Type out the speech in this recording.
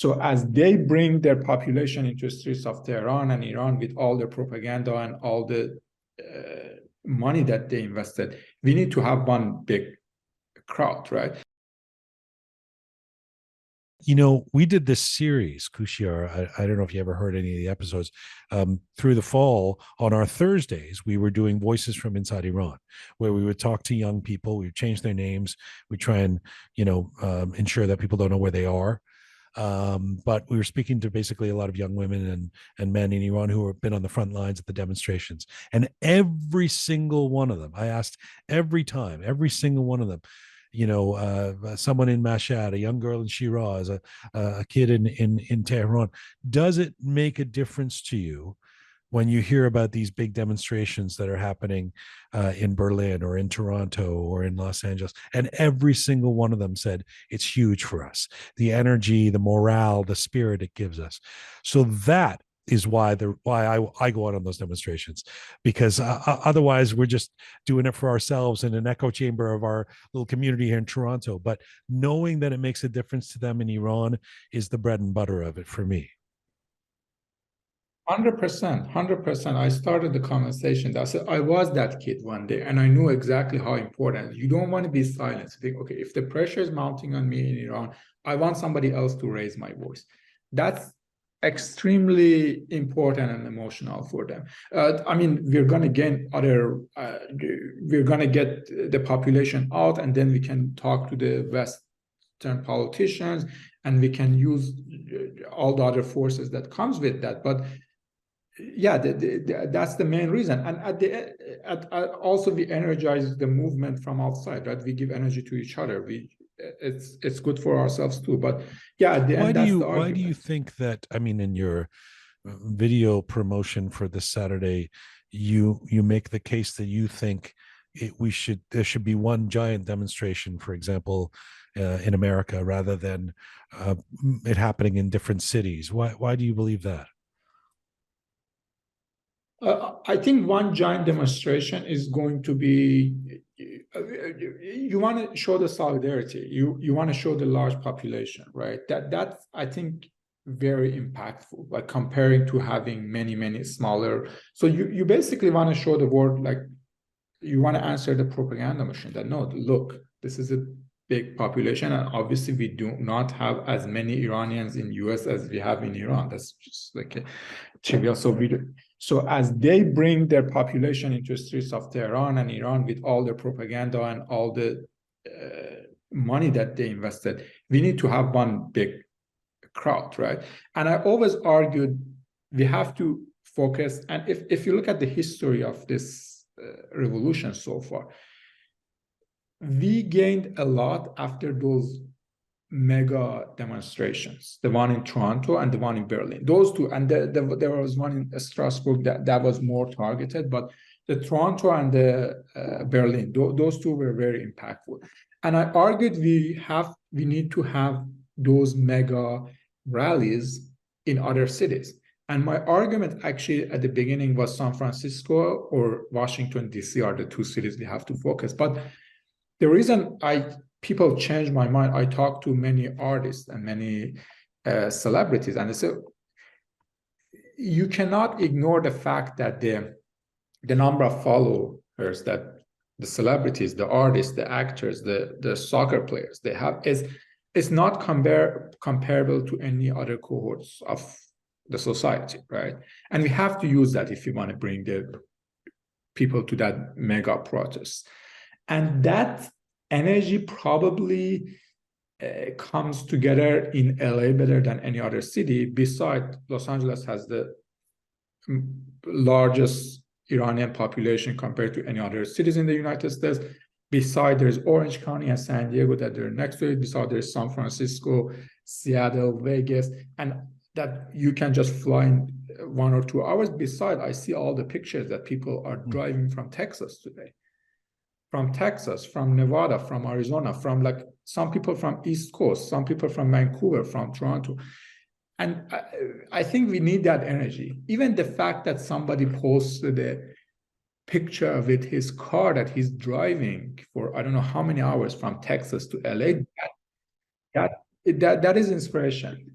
So as they bring their population into the streets of Tehran and Iran with all the propaganda and all the money that they invested, we need to have one big crowd, right? We did this series, Kooshiar. I don't know if you ever heard any of the episodes. Through the fall, on our Thursdays, we were doing Voices from Inside Iran, where we would talk to young people. We would change their names. We try and, ensure that people don't know where they are. But we were speaking to basically a lot of young women and men in Iran who have been on the front lines at the demonstrations. And every single one of them, I asked every single one of them, someone in Mashhad, a young girl in Shiraz, a kid in Tehran. Does it make a difference to you when you hear about these big demonstrations that are happening in Berlin or in Toronto or in Los Angeles? And every single one of them said, it's huge for us. The energy, the morale, the spirit it gives us. So that is why I go out on those demonstrations, because otherwise we're just doing it for ourselves in an echo chamber of our little community here in Toronto. But knowing that it makes a difference to them in Iran is the bread and butter of it for me. 100%. I started the conversation. I said I was that kid one day, and I knew exactly how important. You don't want to be silent. You think, okay, if the pressure is mounting on me in Iran, I want somebody else to raise my voice. That's extremely important and emotional for them. We're going to gain we're going to get the population out, and then we can talk to the Western politicians, and we can use all the other forces that comes with that. But yeah, that's the main reason. And also we energize the movement from outside, right? We give energy to each other. It's good for ourselves too. But yeah, at the end, that's the argument. Why do you think that? In your video promotion for this Saturday, you make the case that you think there should be one giant demonstration, for example, in America, rather than it happening in different cities. Why do you believe that? I think one giant demonstration is going to be, you want to show the solidarity. You want to show the large population, right? That's, I think, very impactful, like comparing to having many smaller. So you basically want to show the world, like, you want to answer the propaganda machine that, no, look, this is a big population, and obviously we do not have as many Iranians in US as we have in Iran. That's just like a trivial. So as they bring their population into the streets of Tehran and Iran with all the propaganda and all the money that they invested, we need to have one big crowd, right? And I always argued we have to focus. And if you look at the history of this revolution so far, we gained a lot after those mega demonstrations, the one in Toronto and the one in Berlin. Those two, and there was one in Strasbourg that was more targeted, but the Toronto and the Berlin, those two were very impactful. And I argued we need to have those mega rallies in other cities. And my argument actually at the beginning was San Francisco or Washington, D.C. are the two cities we have to focus. But the reason people changed my mind, I talked to many artists and many celebrities, and they said, you cannot ignore the fact that the number of followers that the celebrities, the artists, the actors, the soccer players they have is not comparable to any other cohorts of the society, right? And we have to use that if we want to bring the people to that mega protest. And that energy probably comes together in LA better than any other city. Besides, Los Angeles has the largest Iranian population compared to any other cities in the United States. Besides, there's Orange County and San Diego that they're next to it. Besides, there's San Francisco, Seattle, Vegas, and that you can just fly in 1 or 2 hours. Besides, I see all the pictures that people are driving from Texas today. From Texas, from Nevada, from Arizona, from like some people from East Coast, some people from Vancouver, from Toronto. And I think we need that energy. Even the fact that somebody posted a picture with his car that he's driving for I don't know how many hours from Texas to LA, that is inspiration.